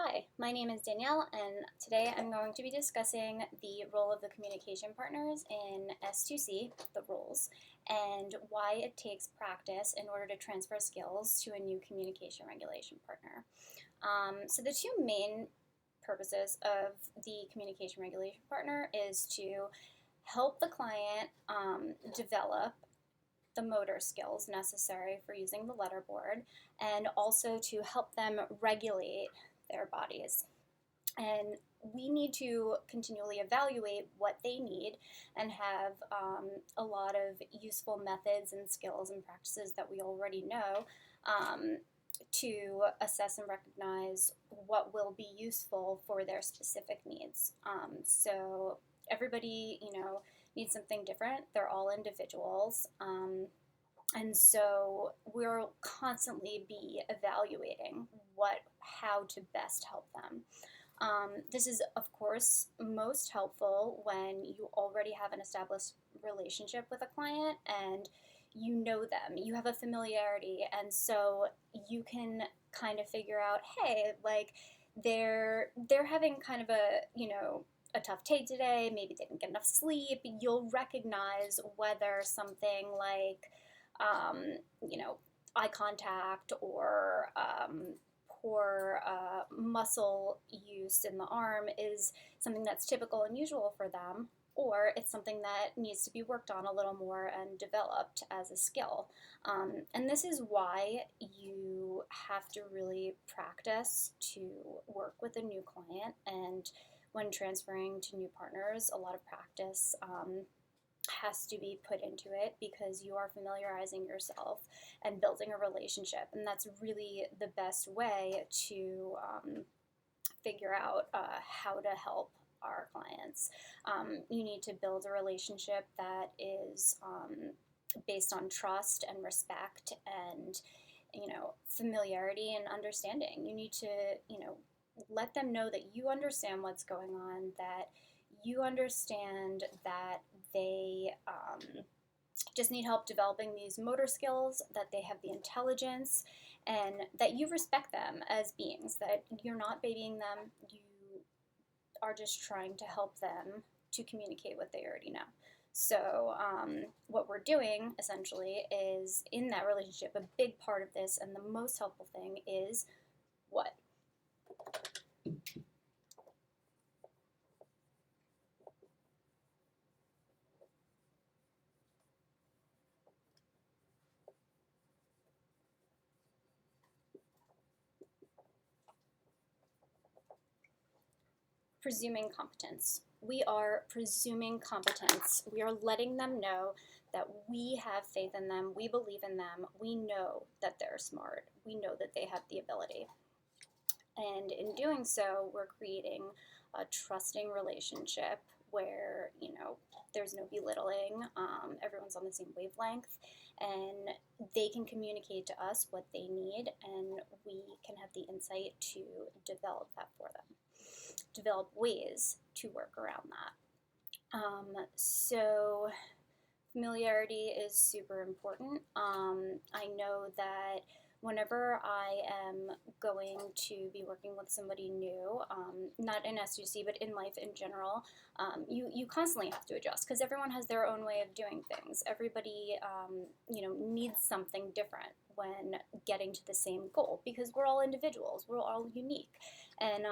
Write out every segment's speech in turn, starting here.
Hi, my name is Danielle, and today I'm going to be discussing the role of the communication partners in S2C, the roles, and why it takes practice in order to transfer skills to a new communication regulation partner. So the two main purposes of the communication regulation partner is to help the client develop the motor skills necessary for using the letterboard, and also to help them regulate their bodies. And we need to continually evaluate what they need and have a lot of useful methods and skills and practices that we already know to assess and recognize what will be useful for their specific needs. So everybody, needs something different. They're all individuals. And so we'll constantly be evaluating how to best help them. This is, of course, most helpful when you already have an established relationship with a client and you know them, you have a familiarity, and so you can kind of figure out, hey, like they're having kind of a tough day today, maybe they didn't get enough sleep. You'll recognize whether something like um, you know, eye contact or poor muscle use in the arm is something that's typical and usual for them, or it's something that needs to be worked on a little more and developed as a skill. And this is why you have to really practice to work with a new client. And when transferring to new partners, a lot of practice has to be put into it because you are familiarizing yourself and building a relationship. And that's really the best way to figure out how to help our clients. You need to build a relationship that is based on trust and respect and familiarity and understanding. You need to let them know that you understand what's going on, that you understand that they just need help developing these motor skills, that they have the intelligence, and that you respect them as beings, that you're not babying them, you are just trying to help them to communicate what they already know. So what we're doing essentially is, in that relationship, a big part of this and the most helpful thing is what? Presuming competence. We are presuming competence. We are letting them know that we have faith in them, we believe in them, we know that they're smart, we know that they have the ability. And in doing so, we're creating a trusting relationship where, there's no belittling, everyone's on the same wavelength, and they can communicate to us what they need, and we can have the insight to develop that for them, develop ways to work around that. So familiarity is super important. I know that whenever I am going to be working with somebody new, not in S2C, but in life in general, you constantly have to adjust because everyone has their own way of doing things. Everybody, needs something different when getting to the same goal because we're all individuals, we're all unique. And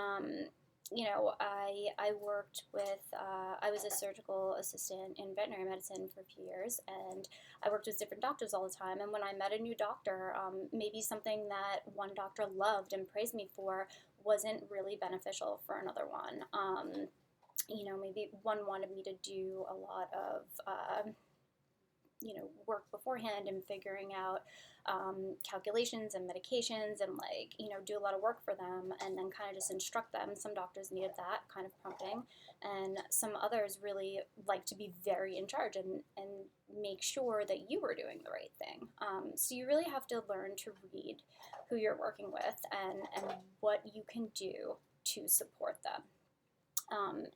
I worked with, I was a surgical assistant in veterinary medicine for a few years, and I worked with different doctors all the time. And when I met a new doctor, maybe something that one doctor loved and praised me for wasn't really beneficial for another one. Maybe one wanted me to do a lot of work beforehand and figuring out calculations and medications and do a lot of work for them and then kind of just instruct them. Some doctors needed that kind of prompting, and some others really like to be very in charge and make sure that you were doing the right thing. So you really have to learn to read who you're working with and what you can do to support them.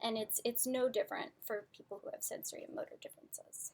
And it's no different for people who have sensory and motor differences.